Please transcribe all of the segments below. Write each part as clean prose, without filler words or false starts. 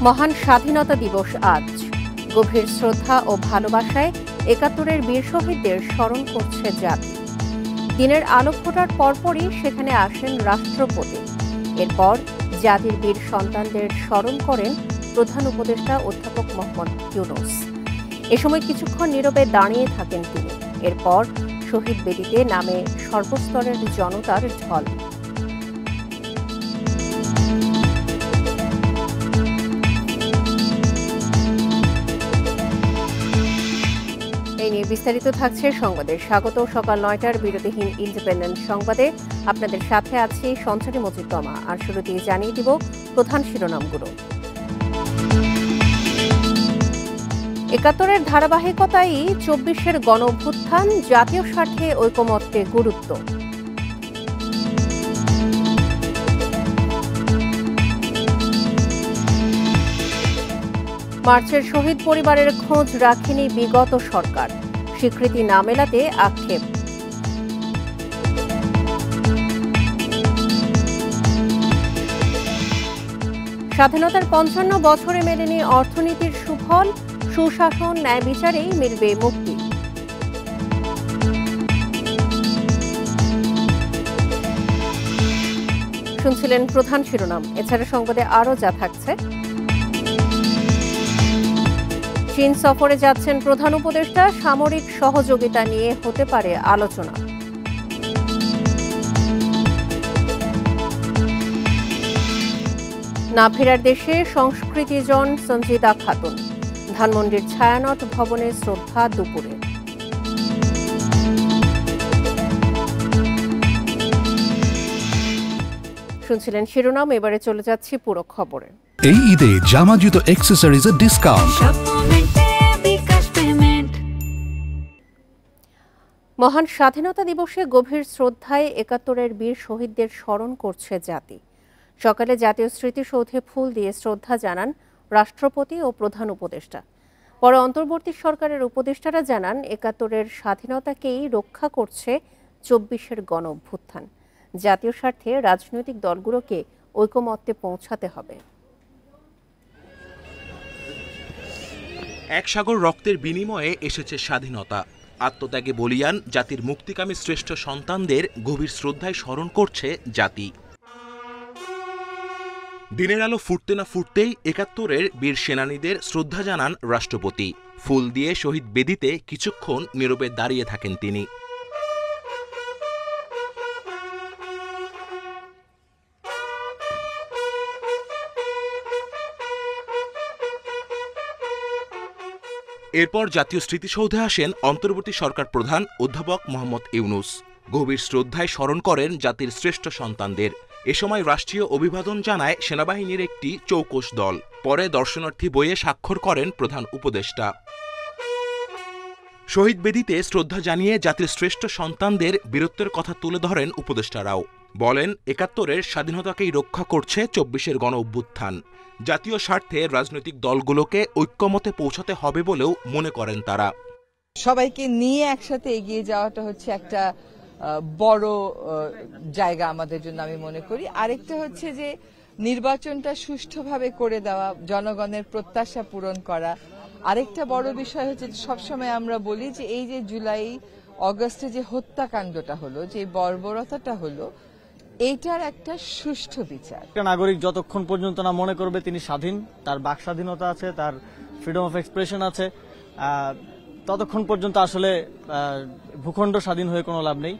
মহান স্বাধীনতা দিবস আজ। গভীর শ্রদ্ধা ও ভালোবাসায় ৭১-এর বীর শহীদদের স্মরণ করছে জাতি। দিনের আলো ফোটার পরপরই সেখানে আসেন রাষ্ট্রপতি। এরপর জাতির বীর সন্তানদের স্মরণ করেন প্রধান উপদেষ্টা অধ্যাপক মোহাম্মদ ইউনূস। এ সময় কিছুক্ষণ নীরবে দাঁড়িয়ে থাকেন তিনি। এরপর শহীদ বেদিতে নামে সর্বস্তরের জনতার ঢল। এই নিয়ে বিস্তারিত থাকছে সংবাদে। স্বাগত সকাল ৯টার বিরতিহীন ইন্ডিপেন্ডেন্ট সংবাদে। আপনাদের সাথে আছি সঞ্চারী মজিদ তমা। আর শুরুতেই জানিয়ে দিব প্রধান শিরোনামগুলো। ৭১-এর ধারাবাহিকতায় ২৪-এর গণঅভ্যুত্থান, জাতীয় স্বার্থে ঐকমত্যে গুরুত্ব। মার্চের শহীদ পরিবারের খোঁজ রাখেনি বিগত সরকার, স্বীকৃতি না মেলাতে আক্ষেপ। স্বাধীনতার ৫৫ বছরে মেলেনি অর্থনীতির সুফল, সুশাসন ন্যায় বিচারেই মিলবে মুক্তি। শুনছিলেন প্রধান শিরোনাম। এছাড়া সংবাদে আরও যা থাকছে: চীন সফরে যাচ্ছেন প্রধান উপদেষ্টা, সামরিক সহযোগিতা নিয়ে হতে পারে আলোচনা। না ফেরার দেশে সংস্কৃতিজন সঞ্জিদা খাতুন, ধানমন্ডির ছায়ানট ভবনে শ্রদ্ধা দুপুরে। শুনছিলেন শিরোনাম। এবারে চলে যাচ্ছি পুরো খবরে। এই ঈদে জামা জুতো অ্যাক্সেসরিজের ডিসকাউন্ট। মহান স্বাধীনতা দিবসে গভীর শ্রদ্ধায় ৭১-এর বীর শহীদদের স্মরণ করছে জাতি। সকালে জাতীয় স্মৃতিসৌধে ফুল দিয়ে শ্রদ্ধা জানান রাষ্ট্রপতি ও প্রধান উপদেষ্টা। পরে অন্তর্বর্তী সরকারের উপদেষ্টারা জানান ৭১-এর স্বাধীনতাকেই রক্ষা করছে ২৪-এর গণঅভ্যুত্থান। জাতীয় স্বার্থে রাজনৈতিক দলগুলোকে ঐকমত্যে পৌঁছাতে হবে। এক সাগর রক্তের বিনিময়ে এসেছে স্বাধীনতা। আত্মত্যাগে বলিয়ান জাতির মুক্তিকামী শ্রেষ্ঠ সন্তানদের গভীর শ্রদ্ধায় স্মরণ করছে জাতি। দিনের আলো ফুটতে না ফুটতেই ৭১-এর বীর সেনানীদের শ্রদ্ধা জানান রাষ্ট্রপতি। ফুল দিয়ে শহীদ বেদিতে কিছুক্ষণ নীরবে দাঁড়িয়ে থাকেন তিনি। এরপর জাতীয় স্মৃতিসৌধে আসেন অন্তর্বর্তী সরকার প্রধান অধ্যাপক মোহাম্মদ ইউনূস। গভীর শ্রদ্ধায় স্মরণ করেন জাতির শ্রেষ্ঠ সন্তানদের। এ সময় রাষ্ট্রীয় অভিবাদন জানায় সেনাবাহিনীর একটি চৌকস দল। পরে দর্শনার্থী বইয়ে স্বাক্ষর করেন প্রধান উপদেষ্টা। শহীদ বেদিতে শ্রদ্ধা জানিয়ে জাতির শ্রেষ্ঠ সন্তানদের বীরত্বের কথা তুলে ধরেন উপদেষ্টারাও। বলেন ৭১-এর স্বাধীনতাকেই রক্ষা করছে ২৪-এর গণঅভ্যুত্থান। জাতীয় স্বার্থে রাজনৈতিক দলগুলোকে ঐক্যমতে পৌঁছাতে হবে বলেও মনে করেন তারা। সবাইকে নিয়ে একসাথে এগিয়ে যাওয়াটা হচ্ছে একটা বড় জায়গা আমাদের জন্য, আমি মনে করি। আরেকটা হচ্ছে যে নির্বাচনটা সুষ্ঠুভাবে করে দেওয়া, জনগণের প্রত্যাশা পূরণ করা। আরেকটা বড় বিষয় হচ্ছে সবসময় আমরা বলি যে এই যে জুলাই অগস্টে যে হত্যাকাণ্ডটা হলো, যে বর্বরতাটা হলো, এইটার একটা সুষ্ঠু বিচার। একটা নাগরিক যতক্ষণ পর্যন্ত না মনে করবে তিনি স্বাধীন, তার বাক স্বাধীনতা আছে, তার ফ্রিডম অফ এক্সপ্রেশন আছে, ততক্ষণ পর্যন্ত আসলে ভূখণ্ড স্বাধীন হয়ে কোনো লাভ নেই।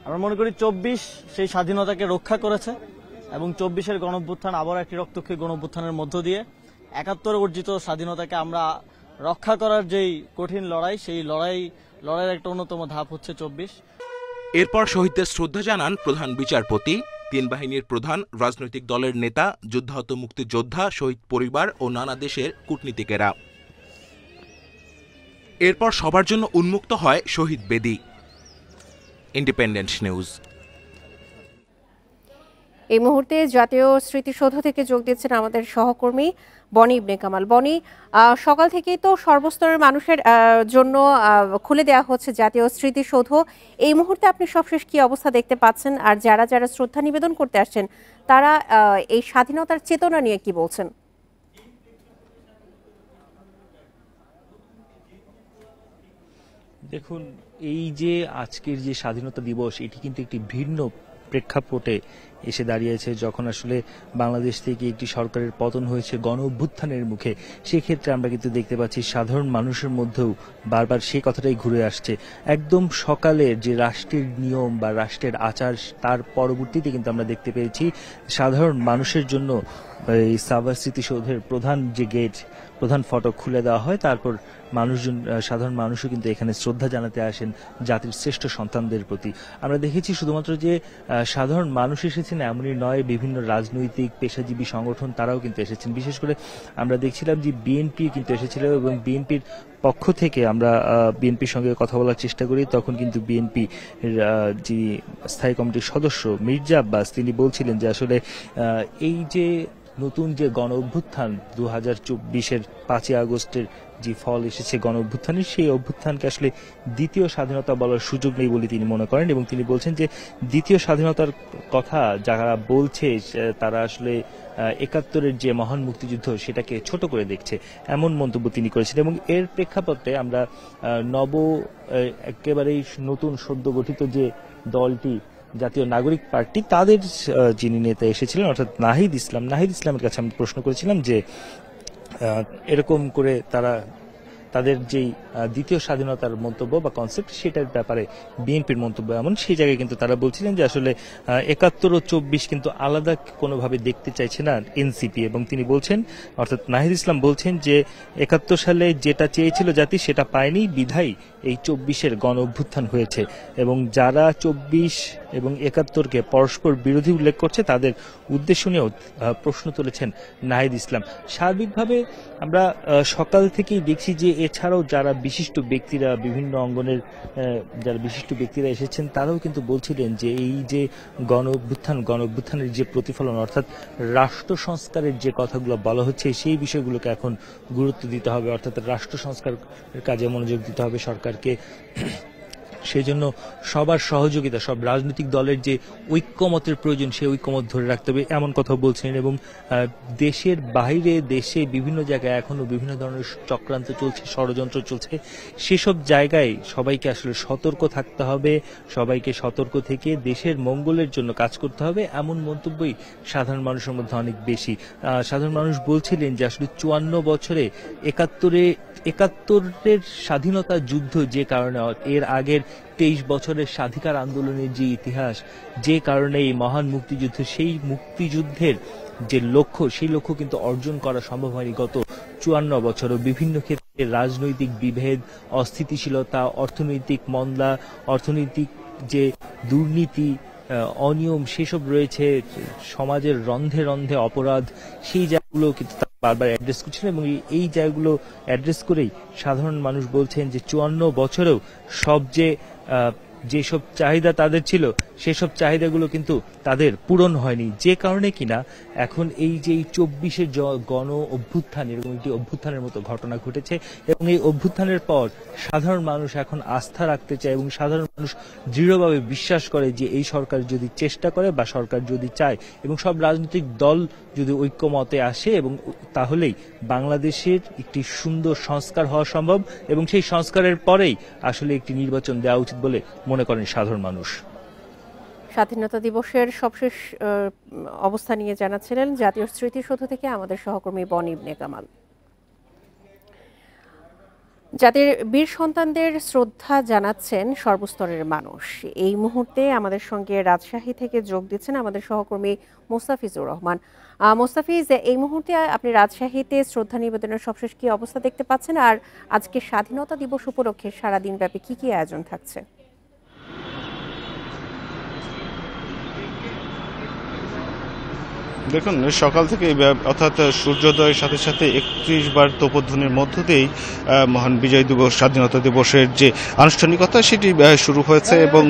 আমরা মনে করি ২৪ সেই স্বাধীনতাকে রক্ষা করেছে এবং ২৪-এর গণঅভ্যুত্থান আবার একটি রক্তক্ষয়ী গণঅভ্যুত্থানের মধ্য দিয়ে ৭১ অর্জিত স্বাধীনতাকে আমরা রক্ষা করার যেই কঠিন লড়াই, সেই লড়াইয়ের একটা অন্যতম ধাপ হচ্ছে ২৪। এরপর শহীদদের শ্রদ্ধা জানান প্রধান বিচারপতি, তিন বাহিনীর প্রধান, রাজনৈতিক দলের নেতা, যুদ্ধাহত মুক্তিযোদ্ধা, শহীদ পরিবার ও নানা দেশের কূটনীতিকেরা। এরপর সবার জন্য উন্মুক্ত হয় শহীদ বেদি। Independent news. এই মুহূর্তে জাতীয় স্মৃতিসৌধ থেকে যোগ দিচ্ছেন আমাদের সহকর্মী বনি ইবনে কামাল। বনি, সকাল থেকেই তো সর্বস্তরের মানুষের জন্য খুলে দেওয়া হচ্ছে জাতীয় স্মৃতিসৌধ। এই মুহূর্তে আপনি সবশেষ কি অবস্থা দেখতে পাচ্ছেন, আর যারা যারা শ্রদ্ধা নিবেদন করতে আসছেন তারা এই স্বাধীনতার চেতনা নিয়ে কি বলছেন? দেখুন, এই যে আজকের যে স্বাধীনতা দিবস, এটি কিন্তু একটি ভিন্ন প্রেক্ষাপটে এসে দাঁড়িয়েছে। যখন আসলে বাংলাদেশ থেকে একটি সরকারের পতন হয়েছে গণ অভ্যুত্থানের মুখে, সেক্ষেত্রে আমরা কিন্তু দেখতে পাচ্ছি সাধারণ মানুষের মধ্যেও বারবার সেই কথাটাই ঘুরে আসছে। একদম সকালে যে রাষ্ট্রের নিয়ম বা রাষ্ট্রের আচার, তার পরবর্তীতে কিন্তু আমরা দেখতে পেয়েছি সাধারণ মানুষের জন্য এই সাভার স্মৃতিসৌধের প্রধান যে গেট, প্রধান ফটক খুলে দেওয়া হয়। তারপর মানুষজন, সাধারণ মানুষও কিন্তু এখানে শ্রদ্ধা জানাতে আসেন জাতির শ্রেষ্ঠ সন্তানদের প্রতি। আমরা দেখেছি শুধুমাত্র যে সাধারণ মানুষ এসেছেন এমনই নয়, বিভিন্ন রাজনৈতিক পেশাজীবী সংগঠন তারাও কিন্তু এসেছেন। বিশেষ করে আমরা দেখছিলাম যে বিএনপি কিন্তু এসেছিল, এবং বিএনপির পক্ষ থেকে আমরা বিএনপির সঙ্গে কথা বলার চেষ্টা করি। তখন কিন্তু বিএনপি যিনি স্থায়ী কমিটির সদস্য মির্জা আব্বাস, তিনি বলছিলেন যে আসলে এই যে নতুন যে গণ অভ্যুত্থান 2024-এর 5ই আগস্টের যে ফল এসেছে গণ অভ্যুত্থানের, সেই অভ্যুত্থানকে আসলে দ্বিতীয় স্বাধীনতা বলার সুযোগ নেই বলে তিনি মনে করেন। এবং তিনি বলছেন যে দ্বিতীয় স্বাধীনতার কথা যারা বলছে তারা আসলে 71-এর যে মহান মুক্তিযুদ্ধ সেটাকে ছোট করে দেখছে, এমন মন্তব্য তিনি করেছেন। এবং এর প্রেক্ষাপটে আমরা একেবারেই নতুন সদ্য গঠিত যে দলটি জাতীয় নাগরিক পার্টি, তাদের যিনি নেতা এসেছিলেন অর্থাৎ নাহিদ ইসলামের কাছে আমি প্রশ্ন করেছিলাম যে এরকম করে তাদের যেই দ্বিতীয় স্বাধীনতার মন্তব্য বা কনসেপ্ট, সেটার ব্যাপারে বিএনপির মন্তব্য এমন। সেই জায়গায় কিন্তু তারা বলছিলেন যে আসলে 71 ও 24 কিন্তু আলাদা কোনোভাবে দেখতে চাইছে না এনসিপি। এবং তিনি বলছেন, অর্থাৎ নাহিদ ইসলাম বলছেন যে 71 সালে যেটা চেয়েছিল জাতি সেটা পায়নি, বিধায় এই 24-এর গণ অভ্যুত্থান হয়েছে। এবং যারা 24 এবং 71-কে পরস্পর বিরোধী উল্লেখ করছে, তাদের উদ্দেশ্য নিয়েও প্রশ্ন তুলেছেন নাহিদ ইসলাম। সার্বিকভাবে আমরা সকাল থেকেই দেখছি যে এছাড়াও যারা বিশিষ্ট ব্যক্তিরা, বিভিন্ন অঙ্গনের যারা বিশিষ্ট ব্যক্তিরা এসেছেন, তারাও কিন্তু বলছিলেন যে এই যে গণ অভ্যুত্থানের যে প্রতিফলন, অর্থাৎ রাষ্ট্র সংস্কারের যে কথাগুলো বলা হচ্ছে, সেই বিষয়গুলোকে এখন গুরুত্ব দিতে হবে। অর্থাৎ রাষ্ট্র সংস্কার কাজে মনোযোগ দিতে হবে সরকারকে। সেই জন্য সবার সহযোগিতা, সব রাজনৈতিক দলের যে ঐক্যমতের প্রয়োজন, সেই ঐক্যমত ধরে রাখতে হবে, এমন কথা বলছেন। এবং দেশের বাইরে, দেশে বিভিন্ন জায়গায় এখনো বিভিন্ন ধরনের চক্রান্ত চলছে, ষড়যন্ত্র চলছে। সেসব জায়গায় সবাইকে আসলে সতর্ক থাকতে হবে, সবাইকে সতর্ক থেকে দেশের মঙ্গলের জন্য কাজ করতে হবে, এমন মন্তব্যই সাধারণ মানুষের মধ্যে অনেক বেশি। সাধারণ মানুষ বলছিলেন যে আসলে 54 বছরে 71-এর স্বাধীনতা যুদ্ধ, যে কারণে এর আগের 23 বছরের স্বাধিকার আন্দোলনের যে ইতিহাস, যে কারণে এই মহান মুক্তিযুদ্ধ, সেই মুক্তিযুদ্ধের যে লক্ষ্য, সেই লক্ষ্য কিন্তু অর্জন করা সম্ভব হয়নি গত 54 বছরও। বিভিন্ন ক্ষেত্রে রাজনৈতিক বিভেদ, অস্থিতিশীলতা, অর্থনৈতিক মন্দা, অর্থনৈতিক যে দুর্নীতি, অনিয়ম, সেসব রয়েছে, সমাজের রন্ধে রন্ধে অপরাধ, সেই জায়গাগুলো কিন্তু বারবার অ্যাড্রেস করছেন। এবং এই জায়গাগুলো অ্যাড্রেস করেই সাধারণ মানুষ বলছেন যে 54 বছরেও যেসব চাহিদা তাদের ছিল, সেসব চাহিদাগুলো কিন্তু তাদের পূরণ হয়নি, যে কারণে কিনা এখন এই যে 24-এর গণ অভ্যুত্থান, এরকম একটি অভ্যুত্থানের মতো ঘটনা ঘটেছে। এবং এই অভ্যুত্থানের পর সাধারণ মানুষ এখন আস্থা রাখতে চায়, এবং সাধারণ মানুষ দৃঢ়ভাবে বিশ্বাস করে যে এই সরকার যদি চেষ্টা করে বা সরকার যদি চায়, এবং সব রাজনৈতিক দল যদি ঐক্যমতে আসে, এবং তাহলেই বাংলাদেশের একটি সুন্দর সংস্কার হওয়া সম্ভব। এবং সেই সংস্কারের পরেই আসলে একটি নির্বাচন দেওয়া উচিত বলে মনে করেন সাধারণ মানুষ। স্বাধীনতা দিবসের সবশেষ অবস্থা নিয়ে জানাচ্ছিলেন জাতীয় স্মৃতিসৌধ থেকে আমাদের সহকর্মী বন ইবনে কামাল। জাতির বীর সন্তানদের শ্রদ্ধা জানাচ্ছেন সর্বস্তরের মানুষ। এই মুহূর্তে আমাদের সঙ্গে রাজশাহী থেকে যোগ দিচ্ছেন আমাদের সহকর্মী মোস্তাফিজুর রহমান। মোস্তাফিজ, এই মুহূর্তে আপনি রাজশাহীতে শ্রদ্ধা নিবেদনের সবশেষ কি অবস্থা দেখতে পাচ্ছেন, আর আজকে স্বাধীনতা দিবস উপলক্ষে সারাদিন ব্যাপী কি কি আয়োজন থাকছে? দেখুন, সকাল থেকে অর্থাৎ সূর্যোদয়ের সাথে সাথে 31 বার তোপধ্বনির মধ্য দিয়েই মহান বিজয় দিবস, স্বাধীনতা দিবসের যে আনুষ্ঠানিকতা সেটি শুরু হয়েছে। এবং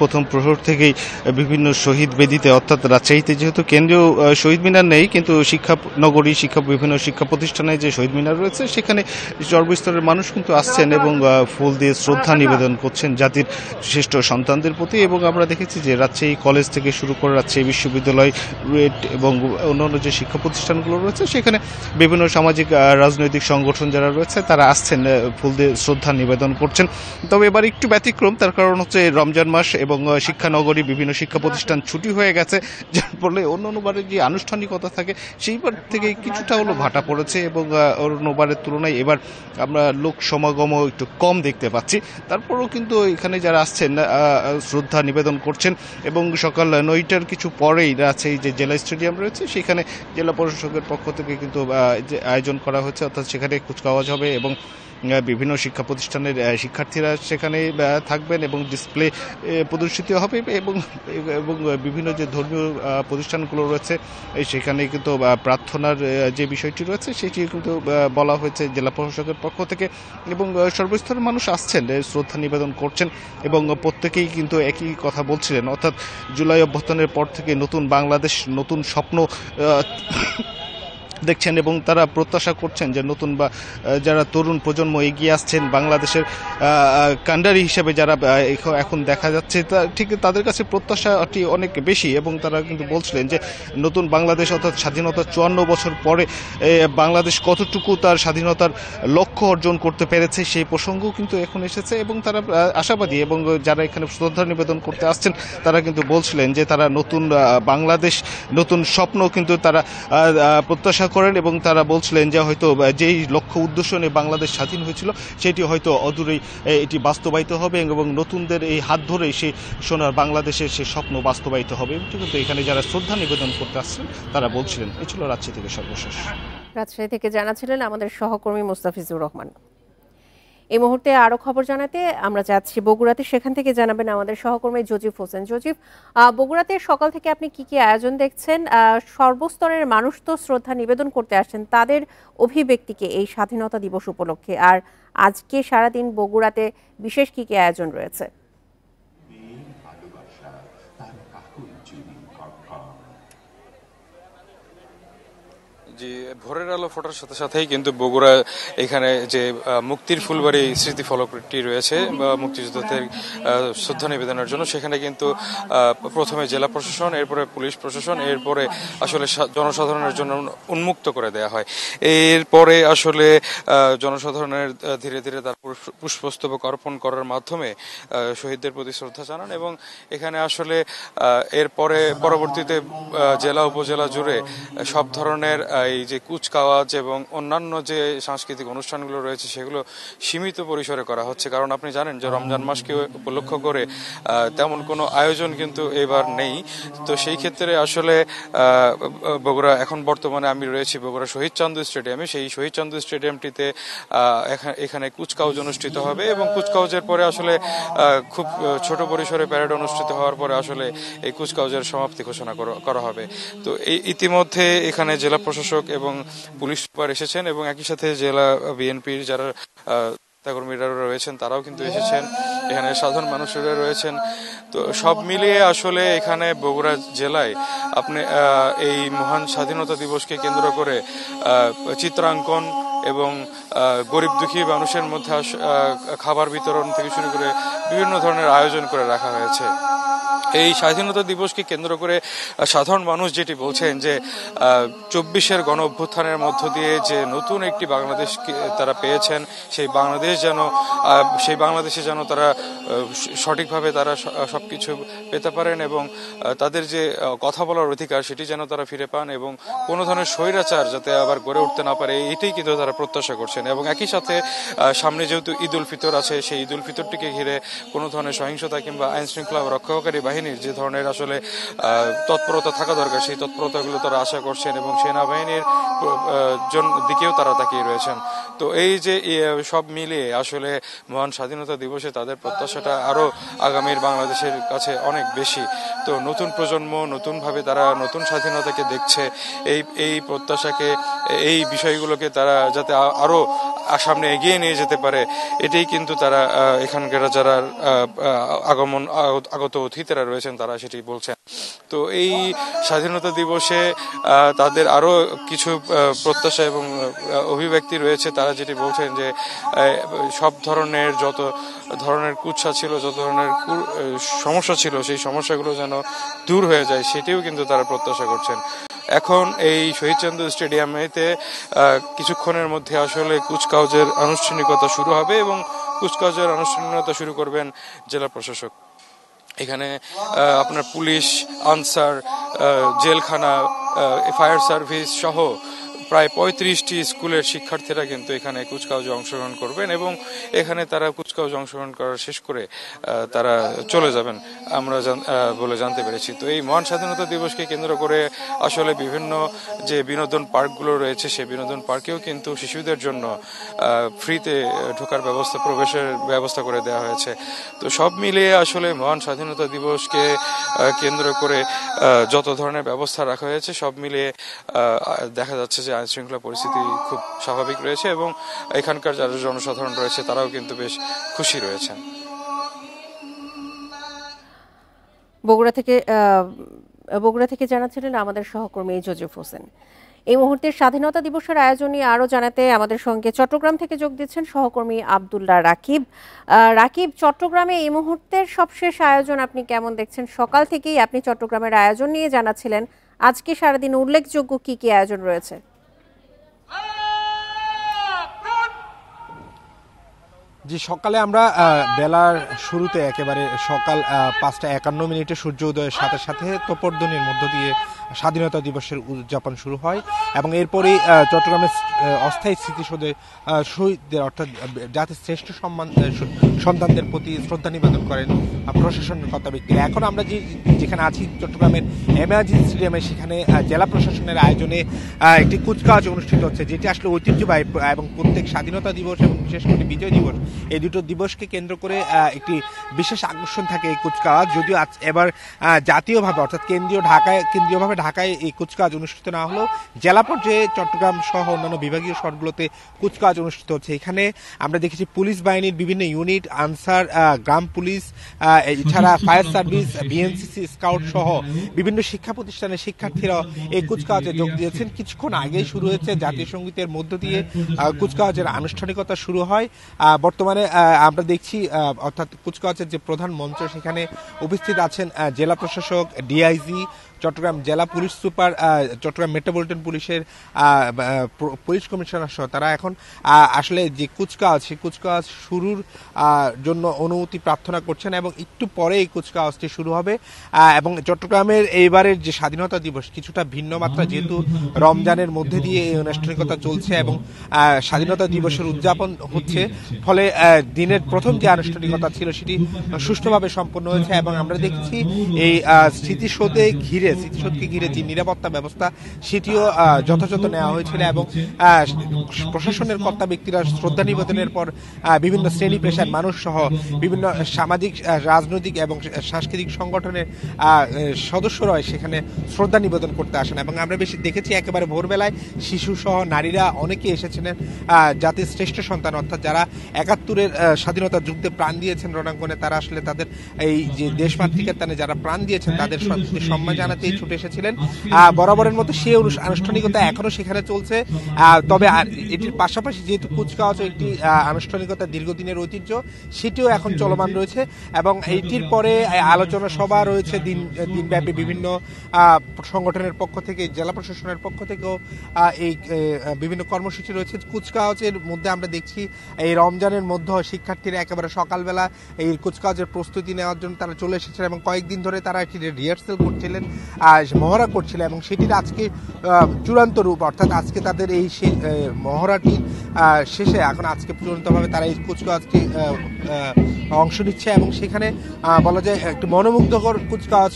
প্রথম প্রহর থেকেই বিভিন্ন শহীদ বেদিতে, অর্থাৎ রাজশাহীতে যেহেতু কেন্দ্রীয় শহীদ মিনার নেই, কিন্তু শিক্ষানগরী, বিভিন্ন শিক্ষা প্রতিষ্ঠানে যে শহীদ মিনার রয়েছে, সেখানে সর্বস্তরের মানুষ কিন্তু আসছেন এবং ফুল দিয়ে শ্রদ্ধা নিবেদন করছেন জাতির শ্রেষ্ঠ সন্তানদের প্রতি। এবং আমরা দেখেছি যে রাজশাহী কলেজ থেকে শুরু করে রাজশাহী বিশ্ববিদ্যালয় এবং অন্যান্য যে শিক্ষা প্রতিষ্ঠানগুলো রয়েছে সেখানে বিভিন্ন সামাজিক রাজনৈতিক সংগঠন যারা রয়েছে তারা আসছেন, ফুল দিয়ে শ্রদ্ধা নিবেদন করছেন। তবে এবার একটু ব্যতিক্রম, তার কারণ হচ্ছে রমজান মাস এবং শিক্ষানগরী বিভিন্ন শিক্ষা প্রতিষ্ঠান ছুটি হয়ে গেছে, যার ফলে অন্যান্যবারের যে আনুষ্ঠানিকতা থাকে সেইবার থেকে কিছুটা হলো ভাটা পড়েছে এবং অন্যবারের তুলনায় এবার আমরা লোক সমাগম একটু কম দেখতে পাচ্ছি। তারপরেও কিন্তু এখানে যারা আসছেন শ্রদ্ধা নিবেদন করছেন এবং সকাল 9টার কিছু পরেই আছে এই যে জেলা স্টেডিয়াম রয়েছে সেখানে জেলা প্রশাসকের পক্ষ থেকে কিন্তু যে আয়োজন করা হয়েছে, অর্থাৎ সেখানে কুচকাওয়াজ হবে এবং বিভিন্ন শিক্ষা প্রতিষ্ঠানের শিক্ষার্থীরা সেখানে থাকবেন এবং ডিসপ্লে প্রদর্শিত হবে এবং বিভিন্ন যে ধর্মীয় প্রতিষ্ঠানগুলো রয়েছে সেখানে কিন্তু প্রার্থনার যে বিষয়টি রয়েছে সেটি কিন্তু বলা হয়েছে জেলা প্রশাসকের পক্ষ থেকে এবং সর্বস্তরের মানুষ আসছেন, শ্রদ্ধা নিবেদন করছেন এবং প্রত্যেকেই কিন্তু একই কথা বলছিলেন, অর্থাৎ জুলাই অভ্যুত্থানের পর থেকে নতুন বাংলাদেশ, নতুন স্বপ্ন দেখছেন এবং তারা প্রত্যাশা করছেন যে নতুন বা যারা তরুণ প্রজন্ম এগিয়ে আসছেন বাংলাদেশের কান্ডারি হিসেবে যারা এখন দেখা যাচ্ছে ঠিক তাদের কাছে প্রত্যাশাটি অনেক বেশি এবং তারা কিন্তু বলছিলেন যে নতুন বাংলাদেশ অর্থাৎ স্বাধীনতার 54 বছর পরে বাংলাদেশ কতটুকু তার স্বাধীনতার লক্ষ্য অর্জন করতে পেরেছে সেই প্রসঙ্গও কিন্তু এখন এসেছে এবং তারা আশাবাদী এবং যারা এখানে শ্রদ্ধা নিবেদন করতে আসছেন তারা কিন্তু বলছিলেন যে তারা নতুন বাংলাদেশ, নতুন স্বপ্ন কিন্তু তারা প্রত্যাশা করেন এবং তারা বলছিলেন যে হয়তো যেই লক্ষ্য উদ্দেশ্য নিয়ে বাংলাদেশ স্বাধীন হয়েছিল সেটি হয়তো অদূরেই এটি বাস্তবায়িত হবে এবং নতুনদের এই হাত ধরেই সেই সোনার বাংলাদেশের সেই স্বপ্ন বাস্তবায়িত হবে। কিন্তু এখানে যারা শ্রদ্ধা নিবেদন করতে আসছেন তারা বলছিলেন। এই ছিল রাজশাহী থেকে সর্বশেষ। রাজশাহী থেকে জানাচ্ছিলেন আমাদের সহকর্মী মুস্তাফিজুর রহমান। এই মুহূর্তে আরো খবর জানাতে আমরা যাচ্ছি বগুড়াতে, সেখান থেকে জানাবেন আমাদের সহকর্মী জজিফ হোসেন। জজিফ, বগুড়াতে সকাল থেকে আপনি কি কি আয়োজন দেখছেন? সর্বস্তরের মানুষ তো শ্রদ্ধা নিবেদন করতে আসছেন, তাদের অভিব্যক্তিকে এই স্বাধীনতা দিবস উপলক্ষে, আর আজকে সারাদিন বগুড়াতে বিশেষ কি কি আয়োজন রয়েছে? জি, ভোরের আলো ফোটার সাথে সাথেই কিন্তু বগুড়া এখানে যে মুক্তির ফুলবাড়ি স্মৃতি ফলকটি রয়েছে বা মুক্তিযোদ্ধাদের শ্রদ্ধা নিবেদনের জন্য, সেখানে কিন্তু প্রথমে জেলা প্রশাসন, এরপরে পুলিশ প্রশাসন, এরপরে আসলে জনসাধারণের জন্য উন্মুক্ত করে দেয়া হয়। এরপরে আসলে জনসাধারণের ধীরে ধীরে তার পুষ্পস্তবক অর্পণ করার মাধ্যমে শহীদদের প্রতি শ্রদ্ধা জানান এবং এখানে আসলে এরপরে পরবর্তীতে জেলা উপজেলা জুড়ে সব ধরনের এই যে কুচকাওয়াজ এবং অন্যান্য যে সাংস্কৃতিক অনুষ্ঠানগুলো রয়েছে সেগুলো সীমিত পরিসরে করা হচ্ছে, কারণ আপনি জানেন যে রমজান মাসকে উপলক্ষ করে তেমন কোনো আয়োজন কিন্তু এবার নেই। তো সেই ক্ষেত্রে আসলে বগুড়া এখন বর্তমানে আমি রয়েছি বগুড়া শহীদ চান্দু স্টেডিয়ামে। সেই শহীদ চান্দু স্টেডিয়ামটিতে এখানে কুচকাওয়াজ অনুষ্ঠিত হবে এবং কুচকাওয়াজের পরে আসলে খুব ছোট পরিসরে প্যারেড অনুষ্ঠিত হওয়ার পরে আসলে এই কুচকাওয়াজের সমাপ্তি ঘোষণা করা হবে। তো এই ইতিমধ্যে এখানে জেলা প্রশাসক এবং পুলিশ সুপার এসেছেন এবং একই সাথে জেলা বিএনপির যারা কর্মীরা রয়েছেন তারাও কিন্তু এসেছেন, এখানে সাধারণ মানুষেরা রয়েছেন। তো সব মিলিয়ে আসলে এখানে বগুড়া জেলায় আপনি এই মহান স্বাধীনতা দিবসকে কেন্দ্র করে চিত্রাঙ্কন এবং গরিব দুঃখী মানুষের মধ্যে খাবার বিতরণ থেকে শুরু করে বিভিন্ন ধরনের আয়োজন করে রাখা হয়েছে। এই স্বাধীনতা দিবসকে কেন্দ্র করে সাধারণ মানুষ যেটি বলছেন যে 24-এর গণ অভ্যুত্থানের মধ্য দিয়ে যে নতুন একটি বাংলাদেশ তারা পেয়েছেন, সেই বাংলাদেশে যেন তারা সঠিকভাবে তারা সবকিছু পেতে পারেন এবং তাদের যে কথা বলার অধিকার সেটি যেন তারা ফিরে পান এবং কোনো ধরনের স্বৈরাচার যাতে আবার গড়ে উঠতে না পারে, এটাই কিন্তু তারা প্রত্যাশা করছেন। এবং একই সাথে সামনে যেহেতু ঈদ উল ফিতর আছে, সেই ঈদ উল ফিতরটিকে ঘিরে কোনো ধরনের সহিংসতা কিংবা আইন শৃঙ্খলা রক্ষাকারী বাহিনীর যে ধরনের আসলে তৎপরতা থাকা দরকার সেই তৎপরতাগুলো তারা আশা করছেন এবং সেনাবাহিনীর দিকেও তারা তাকিয়ে রয়েছেন। তো এই যে সব মিলিয়ে আসলে মহান স্বাধীনতা দিবসে তাদের প্রত্যাশাটা আরো আগামীর বাংলাদেশের কাছে অনেক বেশি। তো নতুন প্রজন্ম নতুনভাবে তারা নতুন স্বাধীনতাকে দেখছে, এই প্রত্যাশাকে, এই বিষয়গুলোকে তারা যাতে আরো সামনে এগিয়ে নিয়ে যেতে পারে, এটাই কিন্তু তারা এখানকার যারা আগত অতিথিরা রয়েছেন তারা সেটি বলছেন। তো এই স্বাধীনতা দিবসে তাদের আরো কিছু প্রত্যাশা এবং অভিব্যক্তি রয়েছে। তারা যেটি বলছেন যে সব ধরনের যত ধরনের কুৎসা ছিল, যত ধরনের সমস্যা ছিল, সেই সমস্যাগুলো যেন দূর হয়ে যায়, সেটিও কিন্তু তারা প্রত্যাশা করছেন। এখন এই শহীদচন্দ্র স্টেডিয়ামেতে কিছুক্ষণের মধ্যে আসলে কুচকাওয়াজের আনুষ্ঠানিকতা শুরু হবে এবং কুচকাওয়াজের আনুষ্ঠানিকতা শুরু করবেন জেলা প্রশাসক। এখানে আপনার পুলিশ, আনসার, জেলখানা, ফায়ার সার্ভিস সহ প্রায় 35টি স্কুলের শিক্ষার্থীরা কিন্তু এখানে কুচকাওয়াজে অংশগ্রহণ করবেন এবং এখানে তারা কুচকাওয়াজে অংশগ্রহণ করা শেষ করে তারা চলে যাবেন আমরা বলে জানতে পেরেছি। তো এই মহান স্বাধীনতা দিবসকে কেন্দ্র করে আসলে বিভিন্ন যে বিনোদন পার্কগুলো রয়েছে সেই বিনোদন পার্কেও কিন্তু শিশুদের জন্য ফ্রিতে ঢোকার ব্যবস্থা, প্রবেশের ব্যবস্থা করে দেওয়া হয়েছে। তো সব মিলিয়ে আসলে মহান স্বাধীনতা দিবসকে কেন্দ্র করে যত ধরনের ব্যবস্থা রাখা হয়েছে সব মিলিয়ে দেখা যাচ্ছে যে আইন শৃঙ্খলা পরিস্থিতি খুব স্বাভাবিক রয়েছে এবং এখানকার যারা জনসাধারণ রয়েছে তারাও কিন্তু বেশ খুশি রয়েছেন। বগুড়া থেকে জানাচ্ছিলেন আমাদের সহকর্মী জোজেফ হোসেন। এই মুহূর্তে স্বাধীনতা দিবসের আয়োজন নিয়ে আরো জানাতে আমাদের সঙ্গে চট্টগ্রাম থেকে যোগ দিচ্ছেন সহকর্মী আব্দুল্লাহ রাকিব। রাকিব, চট্টগ্রামে এই মুহূর্তের সবশেষ আয়োজন আপনি কেমন দেখছেন? সকাল থেকেই আপনি চট্টগ্রামের আয়োজন নিয়ে জানাচ্ছিলেন, আজকে সারাদিন উল্লেখযোগ্য কি কি আয়োজন রয়েছে? জি, সকালে আমরা বেলার শুরুতে একেবারে সকাল 5:51 সূর্য উদয়ের সাথে সাথে তোপরধ্বনির মধ্য দিয়ে স্বাধীনতা দিবসের উদযাপন শুরু হয় এবং এরপরেই চট্টগ্রামের অস্থায়ী স্মৃতিসৌধে শহীদদের অর্থাৎ জাতির শ্রেষ্ঠ সন্তানদের প্রতি শ্রদ্ধা নিবেদন করেন প্রশাসনের কর্তা ব্যক্তিরা। এখন আমরা যেখানে আছি চট্টগ্রামের এমএজি স্টেডিয়ামে, সেখানে জেলা প্রশাসনের আয়োজনে একটি কুচকাওয়াজ অনুষ্ঠিত হচ্ছে, যেটি আসলে ঐতিহ্যবাহী এবং প্রত্যেক স্বাধীনতা দিবস এবং বিশেষ করে বিজয় দিবস, এই দুটো দিবসকে কেন্দ্র করে একটি বিশেষ আকর্ষণ থাকে এই কুচকাওয়াজ। যদিও এবার জাতীয়ভাবে অর্থাৎ কেন্দ্রীয়ভাবে ঢাকায় এই কুচকাওয়াজ অনুষ্ঠিত না হলেও জেলা পর্যায়ে চট্টগ্রাম সহ অন্যান্য বিভাগীয় শহরগুলোতে কুচকাওয়াজ অনুষ্ঠিত হচ্ছে। এখানে আমরা দেখেছি পুলিশ বাহিনীর বিভিন্ন ইউনিট, আনসার, গ্রাম পুলিশ, এছাড়া ফায়ার সার্ভিস, বিএনসিসি, স্কাউট সহ বিভিন্ন শিক্ষা প্রতিষ্ঠানের শিক্ষার্থীরা এই কুচকাওয়াজে যোগ দিয়েছেন। কিছুক্ষণ আগেই শুরু হয়েছে জাতীয় সঙ্গীতের মধ্য দিয়ে কুচকাওয়াজের আনুষ্ঠানিকতা শুরু হয়। বর্তমানে আমরা দেখছি অর্থাৎ কুচকাওয়াজের যে প্রধান মঞ্চ, সেখানে উপস্থিত আছেন জেলা প্রশাসক, ডিআইজি, চট্টগ্রাম জেলা পুলিশ সুপার, চট্টগ্রাম মেট্রোপলিটন পুলিশের পুলিশ কমিশনার সহ তারা এখন আসলে যে কুচকাওয়াজ, সেই কুচকাওয়াজ শুরুর জন্য অনুমতি প্রার্থনা করছেন এবং একটু পরে এই কুচকাওয়াজটি শুরু হবে। এবং চট্টগ্রামের এইবারের যে স্বাধীনতা দিবস কিছুটা ভিন্ন মাত্রা, যেহেতু রমজানের মধ্যে দিয়ে এই আনুষ্ঠানিকতা চলছে এবং স্বাধীনতা দিবসের উদযাপন হচ্ছে, ফলে দিনের প্রথম যে আনুষ্ঠানিকতা ছিল সেটি সুষ্ঠুভাবে সম্পন্ন হয়েছে এবং আমরা দেখছি এই স্মৃতিসৌধকে ঘিরে যে নিরাপত্তা ব্যবস্থা সেটিও যথাযথ নেওয়া হয়েছিল এবং প্রশাসনের কর্তা ব্যক্তিরা শ্রদ্ধা নিবেদনের পর বিভিন্ন শ্রেণী পেশার মানুষ সহ বিভিন্ন সামাজিক, রাজনৈতিক এবং সাংস্কৃতিক সংগঠনের সদস্যরা সেখানে শ্রদ্ধা নিবেদন করতে আসেন এবং আমরা বেশি দেখেছি একেবারে ভোরবেলায় শিশু সহ নারীরা অনেকে এসেছিলেন জাতির শ্রেষ্ঠ সন্তান অর্থাৎ যারা 71-এর স্বাধীনতা যুদ্ধে প্রাণ দিয়েছেন রণাঙ্গনে, তারা আসলে তাদের এই যে দেশমাতৃকার টানে যারা প্রাণ দিয়েছেন তাদের সম্মান জানাতেই ছুটে এসেছিলেন। বরাবরের মতো সেই আনুষ্ঠানিকতা এখনো সেখানে চলছে। তবে এটির পাশাপাশি যেহেতু কুচকাওয়াজ একটি আনুষ্ঠানিকতা দীর্ঘদিনের ঐতিহ্য, সেটিও এখন চলমান রয়েছে এবং এইটির পরে আলোচনা সভা রয়েছে দিনব্যাপী। বিভিন্ন সংগঠনের পক্ষ থেকে, জেলা প্রশাসনের পক্ষ থেকেও এই বিভিন্ন কর্মসূচি রয়েছে। কুচকাওয়াজের মধ্যে আমরা দেখছি এই রমজানের মধ্যে শিক্ষার্থীরা একেবারে সকালবেলা এই কুচকাওয়াজের প্রস্তুতি নেওয়ার জন্য তারা চলে এসেছেন এবং কয়েকদিন ধরে তারা একটি রিহার্সেল করছিলেন, মহড়া করছিলেন এবং সেটির আজকে চূড়ান্ত রূপ, অর্থাৎ আজকে তাদের এই মহড়াটির শেষে এখন আজকে চূড়ান্তভাবে তারা এই কুচকাওয়াজটি অংশ নিচ্ছে এবং সেখানে বলা যায় একটি মনোমুগ্ধকর কুচকাওয়াজ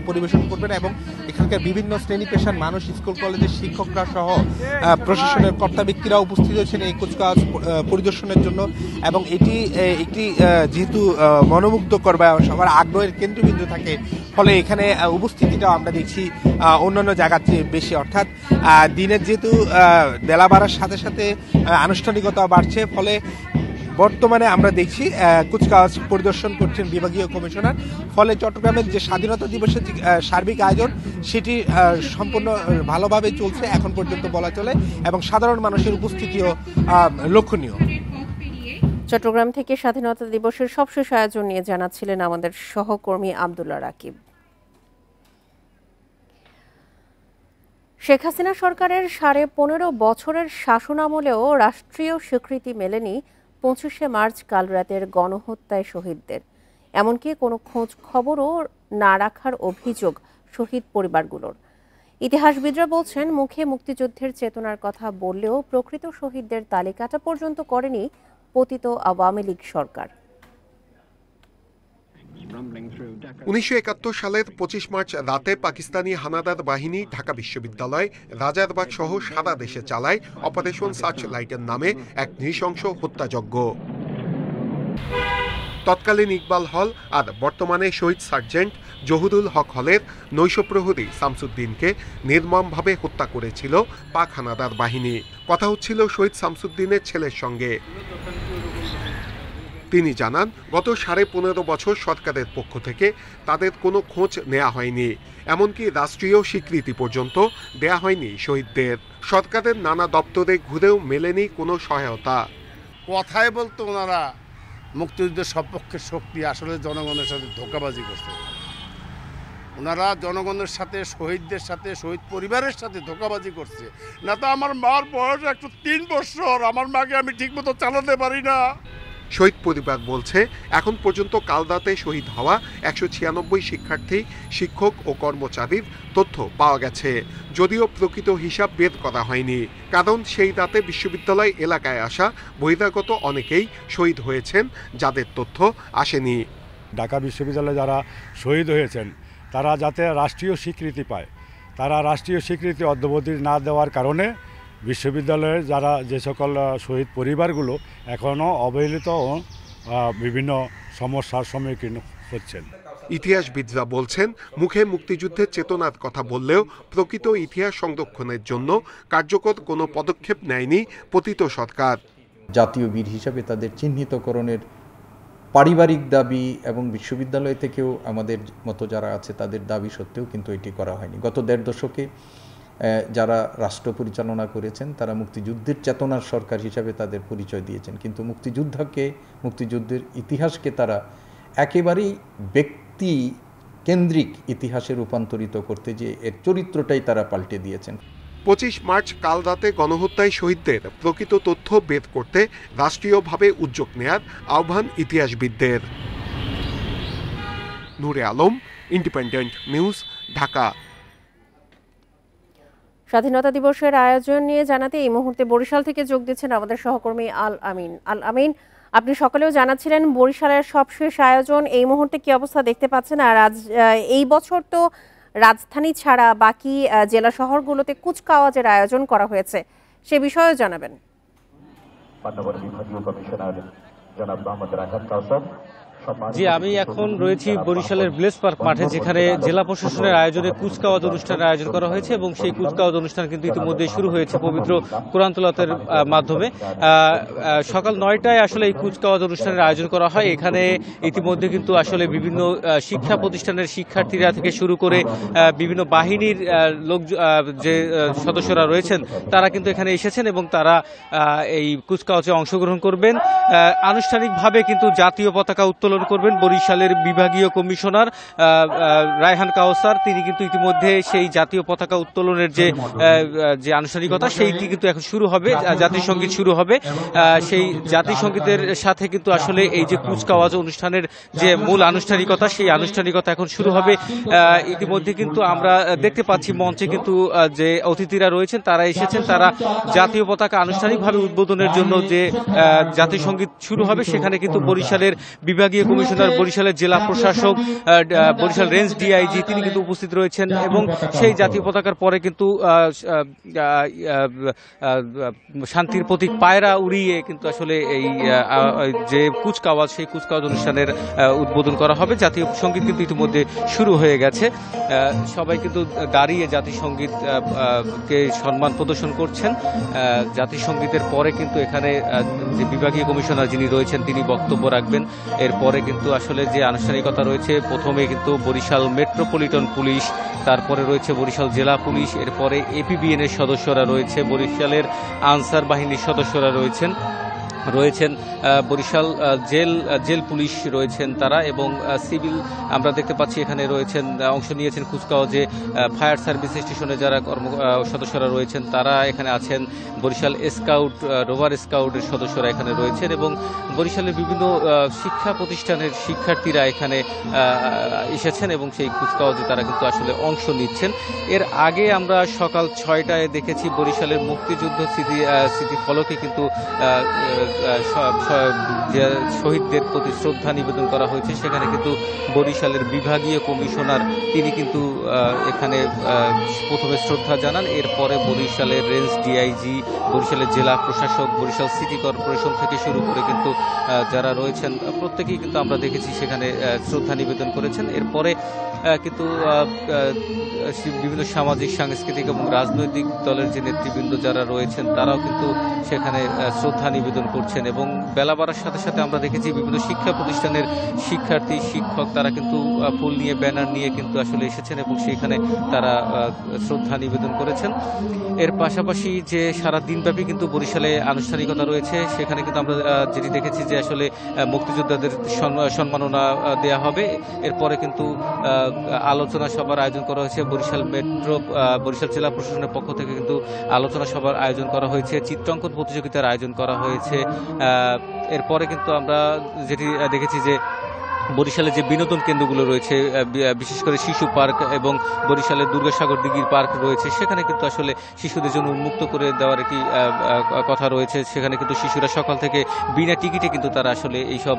পরিবেশন করবেন এবং এখানকার বিভিন্ন শ্রেণী পেশার মানুষ, স্কুল কলেজের শিক্ষকরা সহ প্রশাসনের কর্তা ব্যক্তিরা উপস্থিত হয়েছেন এই কুচকাওয়াজ পরিদর্শনের জন্য এবং এটি একটি যেহেতু মনোমুগ্ধকর বা সবার আগ্রহের কেন্দ্রবিন্দু থাকে, ফলে এখানে উপস্থিতিটাও আমরা দেখছি অন্যান্য জায়গার চেয়ে বেশি, অর্থাৎ দিনের যেহেতু বেলা বাড়ার সাথে সাথে আনুষ্ঠানিকতা বাড়ছে, ফলে বর্তমানে আমরা দেখছি কুচকাওয়াজ পরিদর্শন করছেন বিভাগীয় কমিশনার। ফলে চট্টগ্রামের যে স্বাধীনতা দিবসের যে সার্বিক আয়োজন সেটি সম্পূর্ণ ভালোভাবে চলছে এখন পর্যন্ত বলা চলে এবং সাধারণ মানুষের উপস্থিতিও লক্ষণীয়। চট্টগ্রাম থেকে স্বাধীনতা দিবসের সবশেষ আয়োজন নিয়ে জানাচ্ছিলেন আমাদের সহকর্মী আব্দুল্লাহ রাকিব। শেখ হাসিনা সরকারের 15.5 বছরের শাসনামলেও রাষ্ট্রীয় স্বীকৃতি মেলেনি 25শে মার্চ কালরাতের গণহত্যায় শহীদদের। এমনকি কোনো খোঁজ খবরও না রাখার অভিযোগ শহীদ পরিবারগুলোর। ইতিহাসবিদরা বলছেন, মুখে মুক্তিযুদ্ধের চেতনার কথা বললেও প্রকৃত শহীদদের তালিকাটা পর্যন্ত করেনি পতিত আওয়ামী লীগ সরকার। 1971 সালের 25 মার্চ রাতে পাকিস্তানি হানাদার বাহিনী ঢাকা বিশ্ববিদ্যালয়, রাজারবাগ সহ সারা দেশে চালায় অপারেশন সার্চ লাইটের নামে এক নৃশংস হত্যাযজ্ঞ। তৎকালীন ইকবাল হল আর বর্তমানে শহীদ সার্জেন্ট জহুরুল হক হলের নৈশপ্রহরী শামসুদ্দিনকে নির্মমভাবে হত্যা করেছিল পাক হানাদার বাহিনী। কথা হচ্ছিল শহীদ শামসুদ্দিনের ছেলের সঙ্গে। তিনি জানান, গত 15.5 বছর সরকারের পক্ষ থেকে তাদের কোনো খোঁজ নেওয়া হয়নি, এমনকি রাষ্ট্রীয় স্বীকৃতি পর্যন্ত দেয়া হয়নি শহীদদের। সরকারের নানা দপ্তরে ঘুরেও মেলেনি কোনো সহায়তা। কথায় বলতো ওনারা মুক্তিযুদ্ধের সপক্ষে শক্তি, আসলে জনগণের সাথে ধোঁকাবাজি করছে। ওনারা জনগণের সাথে, শহীদদের সাথে, শহীদ পরিবারের সাথে ধোঁকাবাজি করছে। না তো আমার মার বয়স 103 বছর, আমার মাকে আমি ঠিকমতো চালাতে পারি না। শহীদ পরিবার বলছে, এখন পর্যন্ত কালরাতে শহীদ হওয়া 196 শিক্ষার্থী, শিক্ষক ও কর্মচারীর তথ্য পাওয়া গেছে, যদিও প্রকৃত হিসাব বের করা হয়নি। কারণ সেই রাতে বিশ্ববিদ্যালয় এলাকায় আসা বহিরাগত অনেকেই শহীদ হয়েছেন, যাদের তথ্য আসেনি। ঢাকা বিশ্ববিদ্যালয়ে যারা শহীদ হয়েছেন তারা যাতে রাষ্ট্রীয় স্বীকৃতি পায়, তারা রাষ্ট্রীয় স্বীকৃতি অদ্যাবধি না দেওয়ার কারণে বিশ্ববিদ্যালয়ের যারা যে সকল শহীদ পরিবারগুলো এখনও অবহেলিত ও বিভিন্ন সমস্যার সম্মুখীন হচ্ছেন। ইতিহাসবিদরা বলছেন, মুখে মুক্তিযুদ্ধের চেতনার কথা বললেও প্রকৃত ইতিহাস সংরক্ষণের জন্য কার্যকর কোনো পদক্ষেপ নেয়নি পতিত সরকার। জাতীয় বীর হিসাবে তাদের চিহ্নিতকরণের পারিবারিক দাবি এবং বিশ্ববিদ্যালয় থেকেও আমাদের মতো যারা আছে তাদের দাবি সত্ত্বেও কিন্তু এটি করা হয়নি। গত 1.5 দশকে যারা রাষ্ট্র পরিচালনা করেছেন তারা মুক্তিযুদ্ধের চেতনার সরকার হিসাবে তাদের পরিচয় দিয়েছেন, কিন্তু মুক্তিযুদ্ধের ইতিহাসকে তারা একেবারেই ব্যক্তি কেন্দ্রিক ইতিহাসে রূপান্তরিত করতে যে এর চরিত্রটাই তারা পাল্টে দিয়েছেন। 25 মার্চ কালরাতে গণহত্যায় শহীদদের প্রকৃত তথ্য বের করতে রাষ্ট্রীয়ভাবে উদ্যোগ নেয়ার আহ্বান ইতিহাসবিদদের। নূরে আলম, ইন্ডিপেন্ডেন্ট নিউজ, ঢাকা। স্বাধীনতা দিবসের আয়োজন নিয়ে জানাতে এই মুহূর্তে বরিশাল থেকে যোগ দিচ্ছেন আমাদের সহকর্মী আল আমিন। আপনি সকালেও জানাচ্ছিলেন বরিশালের সবশেষ আয়োজন, এই মুহূর্তে কি অবস্থা দেখতে পাচ্ছেন? আর এই বছর তো রাজধানী ছাড়া বাকি জেলা শহরগুলোতে কুচকাওয়াজের আয়োজন করা হয়েছে, সে বিষয়েও জানাবেন। জি, আমি এখন রয়েছি বরিশালের ব্লেস পার্ক মাঠে, যেখানে জেলা প্রশাসনের আয়োজনে কুচকাওয়াজ অনুষ্ঠানের আয়োজন করা হয়েছে এবং সেই কুচকাওয়াজ অনুষ্ঠান কিন্তু ইতিমধ্যে শুরু হয়েছে পবিত্র কোরআন তেলাওয়াতের মাধ্যমে। সকাল 9টায় আসলে এই কুচকাওয়াজ অনুষ্ঠানের আয়োজন করা হয়। এখানে ইতিমধ্যে কিন্তু আসলে বিভিন্ন শিক্ষা প্রতিষ্ঠানের শিক্ষার্থীরা থেকে শুরু করে বিভিন্ন বাহিনীর লোক যে সদস্যরা রয়েছেন তারা কিন্তু এখানে এসেছেন এবং তারা এই কুচকাওয়াজে অংশগ্রহণ করবেন। আনুষ্ঠানিকভাবে কিন্তু জাতীয় পতাকা উত্তোলন করবেন বরিশালের বিভাগীয় কমিশনার রায়হান কাওসার। তিনি কিন্তু ইতিমধ্যে সেই জাতীয় পতাকা উত্তোলনের যে আনুষ্ঠানিকতা সেইটি কিন্তু এখন শুরু হবে, জাতীয় সঙ্গীত শুরু হবে। সেই জাতীয় সঙ্গীতের সাথে কিন্তু আসলে এই যে কুচকাওয়াজ অনুষ্ঠানের যে মূল আনুষ্ঠানিকতা, সেই আনুষ্ঠানিকতা এখন শুরু হবে। ইতিমধ্যে কিন্তু আমরা দেখতে পাচ্ছি মঞ্চে কিন্তু যে অতিথিরা রয়েছেন তারা এসেছেন, তারা জাতীয় পতাকা আনুষ্ঠানিকভাবে উদ্বোধনের জন্য যে জাতীয় সঙ্গীত শুরু হবে সেখানে কিন্তু বরিশালের বিভাগীয় কমিশনার, বরিশালের জেলা প্রশাসক, বরিশাল রেঞ্জ ডিআইজি তিনি কিন্তু উপস্থিত রয়েছেন এবং সেই জাতীয় পতাকার পরে কিন্তু শান্তির প্রতীক পায়রা উড়িয়ে কিন্তু আসলে এই যে কুচকাওয়াজ, সেই কুচকাওয়াজ অনুষ্ঠানের উদ্বোধন করা হবে। জাতীয় সঙ্গীত কিন্তু ইতিমধ্যে শুরু হয়ে গেছে, সবাই কিন্তু দাঁড়িয়ে জাতীয় সঙ্গীত কে সম্মান প্রদর্শন করছেন। জাতীয় সঙ্গীতের পরে কিন্তু এখানে যে বিভাগীয় কমিশনার যিনি রয়েছেন তিনি বক্তব্য রাখবেন। এরপরে কিন্তু আসলে যে আনুষ্ঠানিকতা রয়েছে, প্রথমে কিন্তু বরিশাল মেট্রোপলিটন পুলিশ, তারপরে রয়েছে বরিশাল জেলা পুলিশ, এরপরে এপিবিএন এর সদস্যরা রয়েছে, বরিশালের আনসার বাহিনীর সদস্যরা রয়েছেন, রয়েছেন বরিশাল জেল পুলিশ রয়েছেন তারা, এবং সিভিল আমরা দেখতে পাচ্ছি এখানে রয়েছেন, অংশ নিয়েছেন কুচকাওয়াজে ফায়ার সার্ভিস স্টেশনে যারা সদস্যরা রয়েছেন তারা এখানে আছেন, বরিশাল স্কাউট রোভার স্কাউটের সদস্যরা এখানে রয়েছেন, এবং বরিশালের বিভিন্ন শিক্ষা প্রতিষ্ঠানের শিক্ষার্থীরা এখানে এসেছেন এবং সেই কুচকাওয়াজে তারা কিন্তু আসলে অংশ নিচ্ছেন। এর আগে আমরা সকাল 6টায় দেখেছি বরিশালের মুক্তিযুদ্ধ স্মৃতি ফলকে কিন্তু শহীদদের প্রতি শ্রদ্ধা নিবেদন করা হয়েছে। সেখানে কিন্তু বরিশালের বিভাগীয় কমিশনার তিনি কিন্তু এখানে প্রথমে শ্রদ্ধা জানান, এরপরে বরিশালের রেঞ্জ ডিআইজি, বরিশালের জেলা প্রশাসক, বরিশাল সিটি কর্পোরেশন থেকে শুরু করে কিন্তু যারা রয়েছেন প্রত্যেকেই কিন্তু আমরা দেখেছি সেখানে শ্রদ্ধা নিবেদন করেছেন। এরপরে কিন্তু বিভিন্ন সামাজিক, সাংস্কৃতিক এবং রাজনৈতিক দলের যে নেতৃবৃন্দ যারা রয়েছেন তারাও কিন্তু সেখানে শ্রদ্ধা নিবেদন করছেন, এবং বেলা বাড়ার সাথে সাথে আমরা দেখেছি বিভিন্ন শিক্ষা প্রতিষ্ঠানের শিক্ষার্থী, শিক্ষক তারা কিন্তু ফুল নিয়ে, ব্যানার নিয়ে কিন্তু আসলে এসেছেন এবং সেখানে তারা শ্রদ্ধা নিবেদন করেছেন। এর পাশাপাশি যে সারা দিনব্যাপী কিন্তু বরিশালে আনুষ্ঠানিকতা রয়েছে, সেখানে কিন্তু আমরা যেটি দেখেছি যে আসলে মুক্তিযোদ্ধাদের সম্মাননা দেয়া হবে। এরপরে কিন্তু আলোচনা সভার আয়োজন করা হয়েছে, বরিশাল জেলা প্রশাসনের পক্ষ থেকে কিন্তু আলোচনা সভার আয়োজন করা হয়েছে, চিত্রাঙ্কন প্রতিযোগিতার আয়োজন করা হয়েছে। এরপরে কিন্তু আমরা যেটি দেখেছি যে বরিশালে যে বিনোদন কেন্দ্রগুলো রয়েছে, বিশেষ করে শিশু পার্ক এবং বরিশালের দুর্গাসাগর দিঘির পার্ক রয়েছে, সেখানে কিন্তু আসলে শিশুদের জন্য উন্মুক্ত করে দেওয়ার একটি কথা রয়েছে। সেখানে কিন্তু শিশুরা সকাল থেকে বিনা টিকিটে কিন্তু তারা আসলে এইসব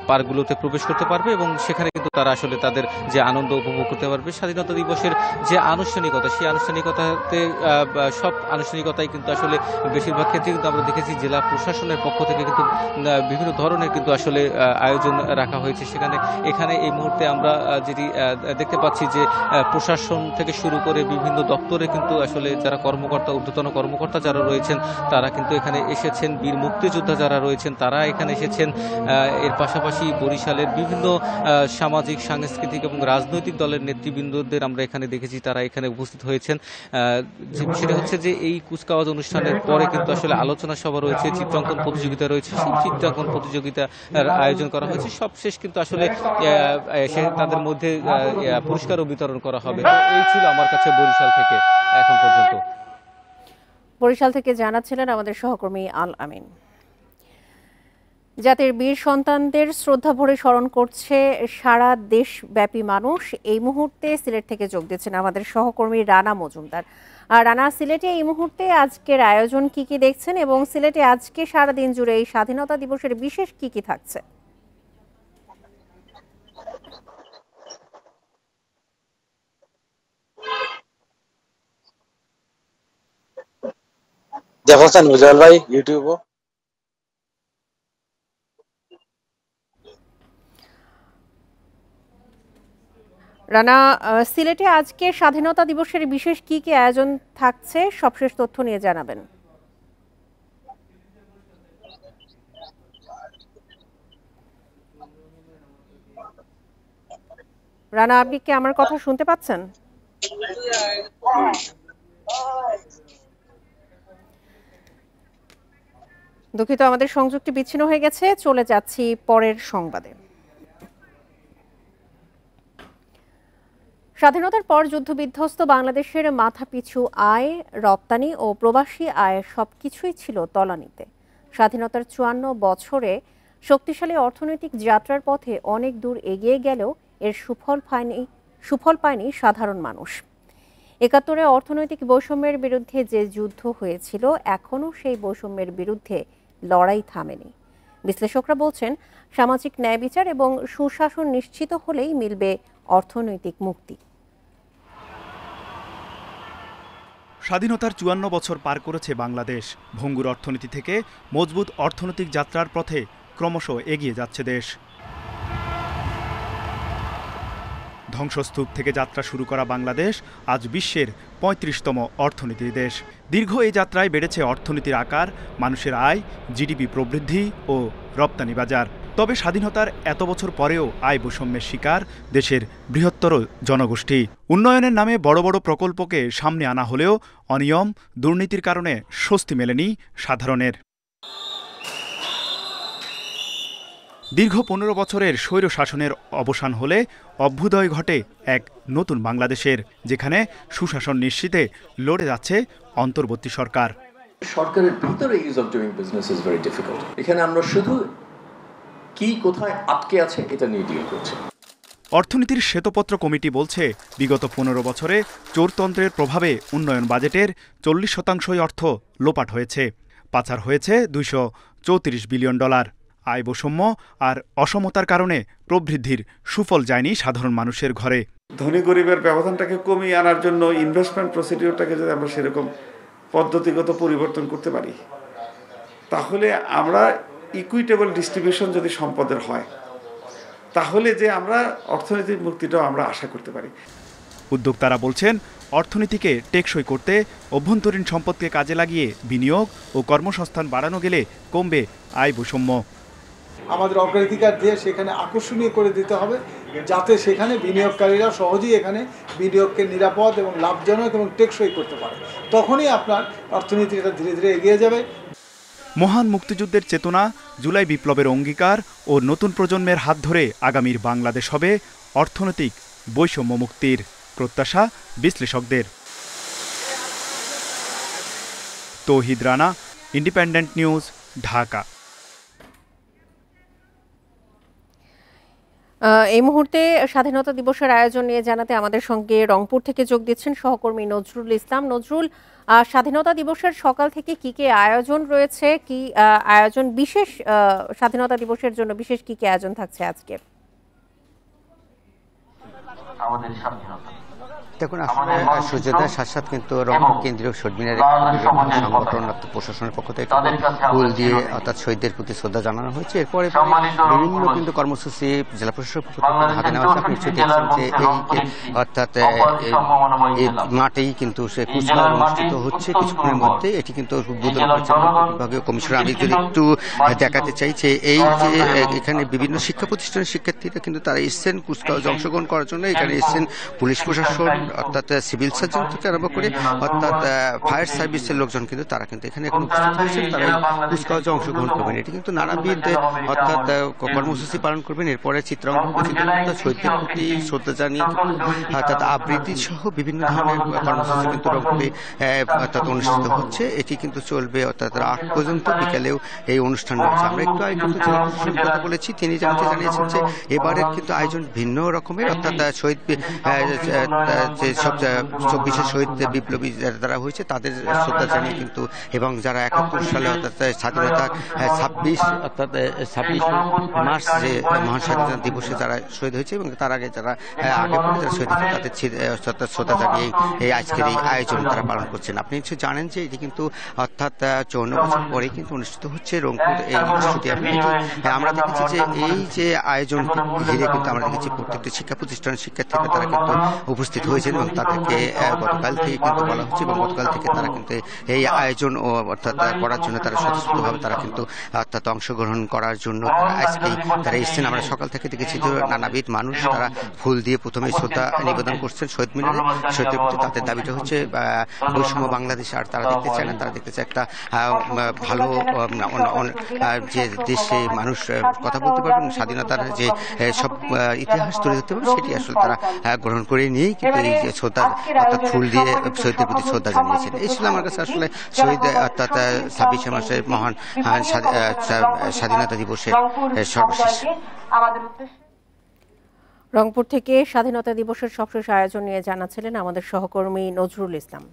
পার্কগুলোতে প্রবেশ করতে পারবে এবং সেখানে কিন্তু তারা আসলে তাদের যে আনন্দ উপভোগ করতে পারবে। স্বাধীনতা দিবসের যে আনুষ্ঠানিকতা, সেই আনুষ্ঠানিকতাতে সব আনুষ্ঠানিকতাই কিন্তু আসলে বেশিরভাগ ক্ষেত্রে কিন্তু আমরা দেখেছি জেলা প্রশাসনের পক্ষ থেকে কিন্তু বিভিন্ন ধরনের কিন্তু আসলে আয়োজন রাখা হয়েছে। এখানে এই মুহূর্তে আমরা যেটি দেখতে পাচ্ছি যে প্রশাসন থেকে শুরু করে বিভিন্ন দপ্তরে কিন্তু আসলে যারা কর্মকর্তা, ঊর্ধ্বতন কর্মকর্তা যারা রয়েছেন তারা কিন্তু এখানে এসেছেন, বীর মুক্তিযোদ্ধা যারা রয়েছেন তারা এখানে এসেছেন। এর পাশাপাশি বরিশালের বিভিন্ন সামাজিক, সাংস্কৃতিক এবং রাজনৈতিক দলের নেতৃবৃন্দদের আমরা এখানে দেখেছি তারা এখানে উপস্থিত হয়েছেন। সেটা হচ্ছে যে এই কুচকাওয়াজ অনুষ্ঠানের পরে কিন্তু আসলে আলোচনা সভা রয়েছে, চিত্রাঙ্কন প্রতিযোগিতা রয়েছে, সেই চিত্রাঙ্কন প্রতিযোগিতার আয়োজন করা হয়েছে। সবশেষ কিন্তু আসলে তাদের মধ্যে পুরস্কারও বিতরণ করা হবে। এই ছিল আমার কাছে বরিশাল থেকে এখন পর্যন্ত। বরিশাল থেকে জানাচ্ছিলেন আমাদের সহকর্মী আল আমিন। জাতির বীর সন্তানদের শ্রদ্ধা ভরে স্মরণ করছে সারা দেশব্যাপী মানুষ। এই মুহূর্তে সিলেট থেকে যোগ দিচ্ছেন আমাদের সহকর্মী রানা মজুমদার। আর রানা, সিলেটে এই মুহূর্তে আজকের আয়োজন কি কি দেখছেন এবং সিলেটে আজকে সারাদিন জুড়ে এই স্বাধীনতা দিবসের বিশেষ কি কি থাকছে? দেখছেন মুজাল ভাই ইউটিউব। রানা, সিলেটে আজকে স্বাধীনতা দিবসের বিশেষ কি কি আয়োজন থাকছে সবশেষ তথ্য নিয়ে জানাবেন। রানা, আপনি কি আমার কথা শুনতে পাচ্ছেন? দুঃখিত, আমাদের সংযোগটি বিচ্ছিন্ন হয়ে গেছে। চলে যাচ্ছি পরের সংবাদে। স্বাধীনতার পর যুদ্ধবিধ্বস্ত বাংলাদেশের মাথাপিছু আয়, রপ্তানি ও প্রবাসী আয় সবকিছুই ছিল তলানিতে। স্বাধীনতার 54 বছরে শক্তিশালী অর্থনৈতিক যাত্রার পথে অনেক দূর এগিয়ে গেলেও এর সুফল পায়নি সাধারণ মানুষ। ৭১-এ অর্থনৈতিক বৈষম্যের বিরুদ্ধে যে যুদ্ধ হয়েছিল, এখনও সেই বৈষম্যের বিরুদ্ধে লড়াই থামেনি। বিশ্লেষকরা বলছেন, সামাজিক ন্যায় বিচার এবং সুশাসন নিশ্চিত হলেই মিলবে অর্থনৈতিক মুক্তি। স্বাধীনতার ৫৪ বছর পার করেছে বাংলাদেশ। ভঙ্গুর অর্থনীতি থেকে মজবুত অর্থনৈতিক যাত্রার পথে ক্রমশ এগিয়ে যাচ্ছে দেশ। ধ্বংসস্তূপ থেকে যাত্রা শুরু করা বাংলাদেশ আজ বিশ্বের ৩৫তম অর্থনীতির দেশ। দীর্ঘ এই যাত্রায় বেড়েছে অর্থনীতির আকার, মানুষের আয়, জিডিপি প্রবৃদ্ধি ও রপ্তানি বাজার। তবে স্বাধীনতার এত বছর পরেও আয় বৈষম্যের শিকার দেশের বৃহত্তর জনগোষ্ঠী। উন্নয়নের নামে বড় বড় প্রকল্পকে সামনে আনা হলেও অনিয়ম, দুর্নীতির কারণে স্বস্তি মেলেনি সাধারণের। দীর্ঘ ১৫ বছরের স্বৈর শাসনের অবসান হলে অভ্যুদয় ঘটে এক নতুন বাংলাদেশের, যেখানে সুশাসন নিশ্চিতে লড়ে যাচ্ছে অন্তর্বর্তী সরকার। সরকারের ভিতরে is of doing business is very difficult. এখানে আমরা শুধু কি কোথায় আটকে আছে এটা নিয়ে ডিল করছি। অর্থনীতির শ্বেতপত্র কমিটি বলছে, বিগত ১৫ বছরে চোরতন্ত্রের প্রভাবে উন্নয়ন বাজেটের ৪০% অর্থ লোপাট হয়েছে। পাচার হয়েছে $234 বিলিয়ন। আয় বৈষম্য আর অসমতার কারণে প্রবৃদ্ধির সুফল যায়নি সাধারণ মানুষের ঘরে। ধনী গরিবের ব্যবধানটাকে কমিয়ে আনার জন্য ইনভেস্টমেন্ট প্রসিডিওরটাকে যদি আমরা সেরকম পদ্ধতিগত পরিবর্তন করতে পারি, তাহলে আমরা ইকুইটেবল ডিস্ট্রিবিউশন যদি সম্পদের হয়, তাহলে যে আমরা অর্থনৈতিক মুক্তিটাও আমরা আশা করতে পারি। উদ্যোক্তারা বলছেন, অর্থনীতিকে টেকসই করতে অভ্যন্তরীণ সম্পদকে কাজে লাগিয়ে বিনিয়োগ ও কর্মসংস্থান বাড়ানো গেলে কমবে আয় বৈষম্য। আমাদের অগ্রাধিকার দিয়ে সেখানে আকর্ষণীয় করে দিতে হবে, যাতে সেখানে বিনিয়োগকারীরা সহজেই এখানে বিনিয়োগকে নিরাপদ এবং লাভজনক এবং টেকসই করতে পারে। তখনই আপনার অর্থনীতিটা ধীরে ধীরে এগিয়ে যাবে। মহান মুক্তিযুদ্ধের চেতনা, জুলাই বিপ্লবের অঙ্গীকার ও নতুন প্রজন্মের হাত ধরে আগামীর বাংলাদেশ হবে অর্থনৈতিক বৈষম্য মুক্তির প্রত্যাশা বিশ্লেষকদের। তৌহিদ রানা, ইন্ডিপেন্ডেন্ট নিউজ, ঢাকা। এই মুহূর্তে স্বাধীনতা দিবসের আয়োজন নিয়ে জানাতে আমাদের সঙ্গে রংপুর থেকে যোগ দিচ্ছেন সহকর্মী নজরুল ইসলাম। নজরুল, স্বাধীনতা দিবসের সকাল থেকে কি কি আয়োজন রয়েছে, কি আয়োজন বিশেষ স্বাধীনতা দিবসের জন্য বিশেষ কি কি আয়োজন থাকছে আজকে? আমাদের স্বাধীনতা দেখুন, আসলে সূর্যোদয়ের সাথে সাথে কিন্তু রংপুর কেন্দ্রীয় শহীদ মিনারে সংগঠন প্রশাসনের পক্ষ থেকে ফুল দিয়ে অর্থাৎ শহীদদের প্রতি শ্রদ্ধা জানানো হয়েছে। এরপরে বিভিন্ন কিন্তু কর্মসূচি জেলা প্রশাসনের পক্ষ থেকে হাতে নেওয়া হয়েছে। আপনি নিশ্চয়ই দেখছেন যে এই অর্থাৎ মাঠেই কিন্তু সে কুচকাওয়াজ অনুষ্ঠিত হচ্ছে কিছুক্ষণের মধ্যে। এটি কিন্তু উদ্বোধন করেছে বিভাগীয় কমিশনার। আমি যদি একটু দেখাতে চাই যে এই যে এখানে বিভিন্ন শিক্ষা প্রতিষ্ঠানের শিক্ষার্থীরা কিন্তু তারা এসছেন কুচকাওয়াজে অংশগ্রহণ করার জন্য। এখানে এসছেন পুলিশ প্রশাসন, অর্থাৎ সিভিল সার্জন থেকে আরম্ভ করে অর্থাৎ ফায়ার সার্ভিসের লোকজন কিন্তু তারা কিন্তু এখানে এখন উপস্থিত হয়েছেন। তারা কুচকাওয়াজে অংশগ্রহণ করবেন। এটি কিন্তু নানাবিধ অর্থাৎ কর্মসূচি পালন করবেন। এরপরে চিত্রাঙ্কন, শহীদদের প্রতি শ্রদ্ধা জানিয়ে অর্থাৎ আবৃত্তি সহ বিভিন্ন ধরনের কর্মসূচি কিন্তু রংপুরে অর্থাৎ অনুষ্ঠিত হচ্ছে। এটি কিন্তু চলবে অর্থাৎ রাত পর্যন্ত, বিকালেও এই অনুষ্ঠান রয়েছে। আমরা একটু আগে কিন্তু জেলা প্রশাসনের কথা বলেছি, তিনি জানিয়েছেন যে এবারের কিন্তু আয়োজন ভিন্ন রকমের। অর্থাৎ শহীদ যেসব 24 শহীদ বিপ্লবী যারা হয়েছে তাদের শ্রদ্ধা জানিয়ে কিন্তু, এবং যারা 71 সালে অর্থাৎ স্বাধীনতার 26 মার্চ যে মহান স্বাধীনতা দিবসে যারা শহীদ হয়েছে এবং তার আগে যারা যারা শহীদ হয়েছে তাদের শ্রদ্ধা জানিয়ে এই আজকের এই আয়োজন তারা পালন করছেন। আপনি নিশ্চয়ই জানেন যে এটি কিন্তু অর্থাৎ 54 বছর পরে কিন্তু অনুষ্ঠিত হচ্ছে রংপুর এই স্টেডিয়ামে। আমরা দেখেছি যে এই যে আয়োজন ঘিরে কিন্তু আমরা দেখেছি প্রত্যেকটি শিক্ষা প্রতিষ্ঠানের শিক্ষার্থীরা তারা কিন্তু উপস্থিত হয়েছেন এবং তাদেরকে গতকাল থেকে কিন্তু বলা হচ্ছে এবং গতকাল থেকে তারা কিন্তু এই আয়োজন ও অর্থাৎ করার জন্য তারা স্বতঃস্ফূর্তভাবে তারা কিন্তু অর্থাৎ অংশগ্রহণ করার জন্য আজকেই তারা এসছেন। আমরা সকাল থেকে দেখেছি যে নানাবিধ মানুষ তারা ফুল দিয়ে প্রথমে শ্রদ্ধা নিবেদন করছেন শহীদ মিনারে। শহীদের প্রতি তাদের দাবিটা হচ্ছে বৈষম্য বাংলাদেশ আর তারা দেখতে চায় না। তারা দেখতে চায় একটা ভালো যে দেশে মানুষ কথা বলতে পারবেন, স্বাধীনতার যে সব ইতিহাস তুলে ধরতে পারবে সেটি আসলে তারা গ্রহণ করে নিয়েই কিন্তু এই যে শ্রদ্ধা অর্থাৎ ফুল দিয়ে শহীদদের প্রতি শ্রদ্ধা জানিয়েছেন। এই ছিল আমার কাছে আসলে শহীদ অর্থাৎ 26 মাসের মহান স্বাধীনতা দিবসের সর্বশেষ। রংপুর থেকে স্বাধীনতা দিবসের সবশেষ আয়োজন নিয়ে জানাচ্ছিলেন আমাদের সহকর্মী নজরুল ইসলাম।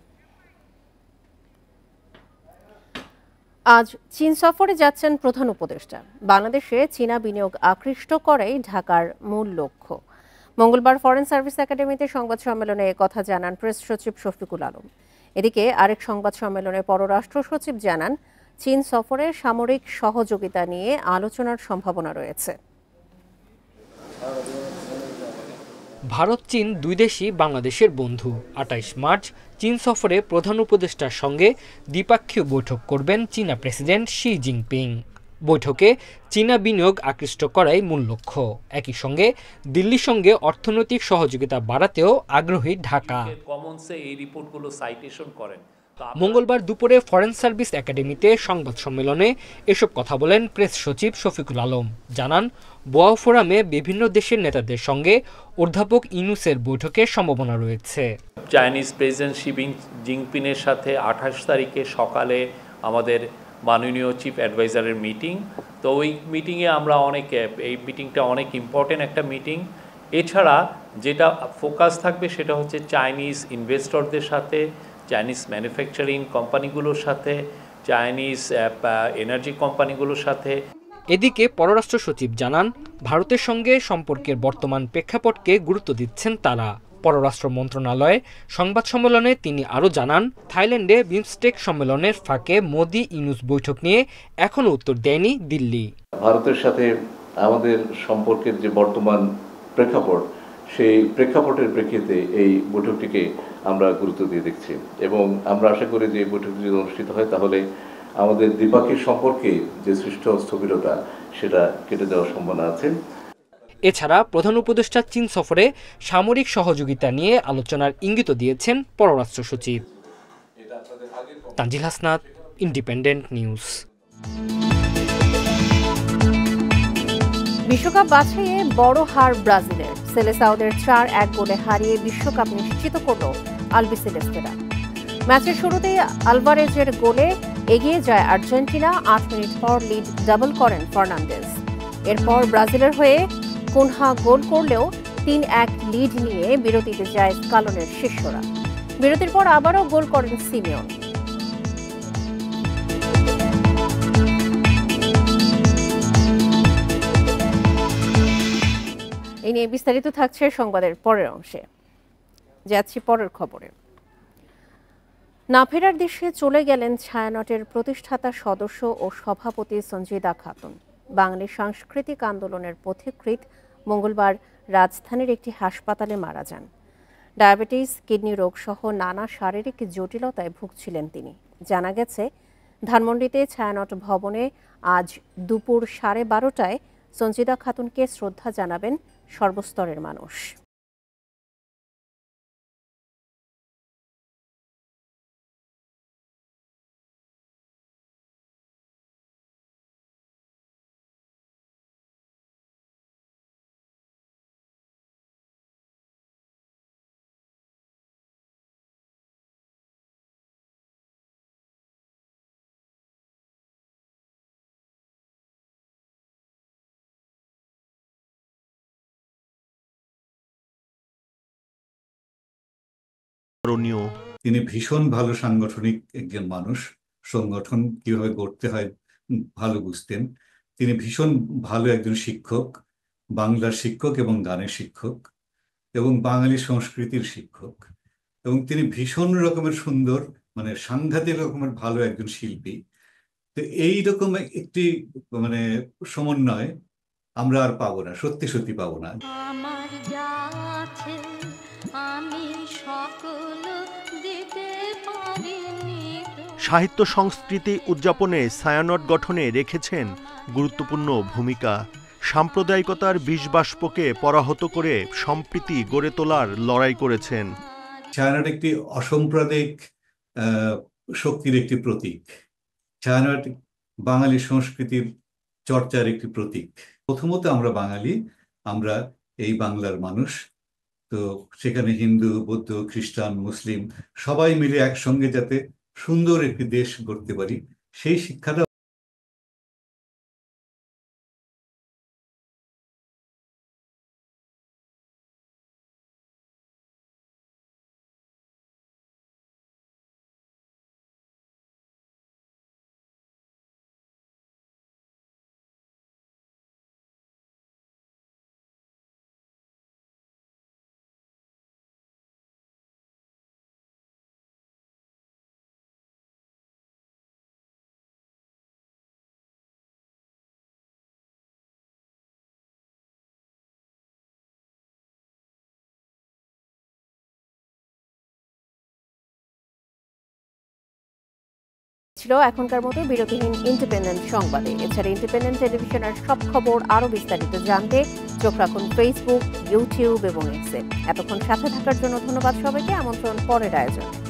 আজ চীন সফরে যাচ্ছেন প্রধান উপদেষ্টা। বাংলাদেশে চীনা বিনিয়োগ আকৃষ্ট করাই ঢাকার মূল লক্ষ্য। মঙ্গলবার ফরেন সার্ভিস একাডেমিতে সংবাদ সম্মেলনে কথা জানান প্রেস সচিব শফিকুল আলম। এদিকে আরেক সংবাদ সম্মেলনে পররাষ্ট্র সচিব জানান, চীন সফরে সামরিক সহযোগিতা নিয়ে আলোচনার সম্ভাবনা রয়েছে। ভারত চীন দুই দেশই বাংলাদেশের বন্ধু। 28 মার্চ চীন সফরে প্রধান উপদেষ্টার সঙ্গে দ্বিপাক্ষীয় বৈঠক করবেন চীনা প্রেসিডেন্ট শি জিনপিং। বৈঠকে চীনা বিনিয়োগ আকৃষ্ট করাই মূল লক্ষ্য। একই সঙ্গে দিল্লির সঙ্গে অর্থনৈতিক সহযোগিতা বাড়াতেও আগ্রহী ঢাকা। কমন্সে এই রিপোর্টগুলো সাইটেশন করেন মঙ্গলবার দুপুরে ফরেন সার্ভিস একাডেমিতে সংবাদ সম্মেলনে এসব কথা বলেন প্রেস সচিব শফিকুল আলম। জানান, বোয়া ফোরামে বিভিন্ন দেশের নেতাদের সঙ্গে অধ্যাপক ইউনূসের বৈঠকের সম্ভাবনা রয়েছে। চাইনিজ প্রেসিডেন্ট শি জিনপিংয়ের সাথে 28 তারিখে সকালে আমাদের মাননীয় চিফ অ্যাডভাইজারের মিটিং। তো ওই মিটিংয়ে আমরা এই মিটিংটা অনেক ইম্পর্টেন্ট একটা মিটিং। এছাড়া যেটা ফোকাস থাকবে সেটা হচ্ছে চাইনিজ ইনভেস্টরদের সাথে, চাইনিজ ম্যানুফ্যাকচারিং কোম্পানিগুলোর সাথে, চাইনিজ এনার্জি কোম্পানিগুলোর সাথে। এদিকে পররাষ্ট্র সচিব জানান, ভারতের সঙ্গে সম্পর্কের বর্তমান প্রেক্ষাপটকে গুরুত্ব দিচ্ছেন তারা। পররাষ্ট্র মন্ত্রণালয়ে সংবাদ সম্মেলনে তিনি আরও জানান, থাইল্যান্ডে বিমস্টেক সম্মেলনের ফাঁকে মোদি ইউনূস বৈঠক নিয়ে এখনও উত্তর দেয়নি দিল্লি। ভারতের সাথে আমাদের সম্পর্কের যে বর্তমান প্রেক্ষাপট, সেই প্রেক্ষাপটের প্রেক্ষিতে এই বৈঠকটিকে আমরা গুরুত্ব দিয়ে দেখছি এবং আমরা আশা করি যে এই বৈঠকটি যদি অনুষ্ঠিত হয় তাহলে আমাদের দ্বিপাক্ষিক সম্পর্কে যে সৃষ্ট স্থবিরতা সেটা কেটে যাওয়ার সম্ভাবনা আছে। এছাড়া প্রধান উপদেষ্টা চীন সফরে সামরিক সহযোগিতা নিয়ে আলোচনার ইঙ্গিত দিয়েছেন পররাষ্ট্র সচিব। Tanzil Hasnat, independent news. বিশ্বকাপ বাছাইয়ে বড় হার ব্রাজিলের। সেলেসাওদের 4-1 গোলে হারিয়ে বিশ্বকাপ নিশ্চিত করল আলবিসেলেস্তেরা। ম্যাচের শুরুতেই আলভারেজের গোলে এগিয়ে যায় আর্জেন্টিনা। 8 মিনিট পর লিড ডাবল করেন ফার্নান্দেজ। এরপর ব্রাজিলের হয়ে কুনহা গোল করলেও 3-1 লিড নিয়ে বিরতিতে যায় স্কালোনের শিষ্যরা। বিরতির পর আবারও গোল করেন সিমিওন। এই নিয়ে বিস্তারিত থাকছে সংবাদের পরের অংশে। যাচ্ছি পরের খবরে। না ফেরার দেশে চলে গেলেন ছায়ানটের প্রতিষ্ঠাতা সদস্য ও সভাপতি সঞ্জিদা খাতুন। বাঙালি সাংস্কৃতিক আন্দোলনের পথিকৃৎ মঙ্গলবার রাজধানীর একটি হাসপাতালে মারা যান। ডায়াবেটিস, কিডনি রোগ সহ নানা শারীরিক জটিলতায় ভুগছিলেন তিনি। জানা গেছে, ধানমন্ডিতে ছায়ানট ভবনে আজ দুপুর 12:30টায় সঞ্জিদা খাতুনকে শ্রদ্ধা জানাবেন সর্বস্তরের মানুষ। তিনি ভীষণ ভালো সাংগঠনিক একজন মানুষ, সংগঠন কিভাবে গড়তে হয় ভালো বুঝতেন। তিনি ভীষণ ভালো একজন শিক্ষক, বাংলার শিক্ষক এবং গানের শিক্ষক এবং বাঙালি সংস্কৃতির শিক্ষক, এবং তিনি ভীষণ রকমের সুন্দর, মানে সাংঘাতিক রকমের ভালো একজন শিল্পী। তো এইরকম একটি সমন্বয় আমরা আর পাবো না, সত্যি সত্যি পাবো না। সাহিত্য সংস্কৃতি উদযাপনে ছায়ানট গঠনে রেখেছেন গুরুত্বপূর্ণ ভূমিকা। সাম্প্রদায়িকতার বিষবাষ্পকে পরাহত করে সম্প্রীতি গড়ে তোলার লড়াই করেছেন। ছায়ানট একটি অসাম্প্রদায়িক শক্তির একটি প্রতীক। ছায়ানট বাঙালি সংস্কৃতির চর্চার একটি প্রতীক। প্রথমত আমরা বাঙালি, আমরা এই বাংলার মানুষ। তো সেখানে হিন্দু, বৌদ্ধ, খ্রিস্টান, মুসলিম সবাই মিলে একসঙ্গে যাতে সুন্দর একটি দেশ গড়তে পারি, সেই শিক্ষাটা ছিল এখনকার মতো বিরতিহীন ইন্ডিপেন্ডেন্ট সংবাদে। এছাড়া ইন্ডিপেন্ডেন্ট টেলিভিশনের সব খবর আরও বিস্তারিত জানতে চোখ রাখুন ফেসবুক, ইউটিউব এবং এক্সে। এতক্ষণ সাথে থাকার জন্য ধন্যবাদ সবাইকে। আমন্ত্রণ পরের আয়োজনে।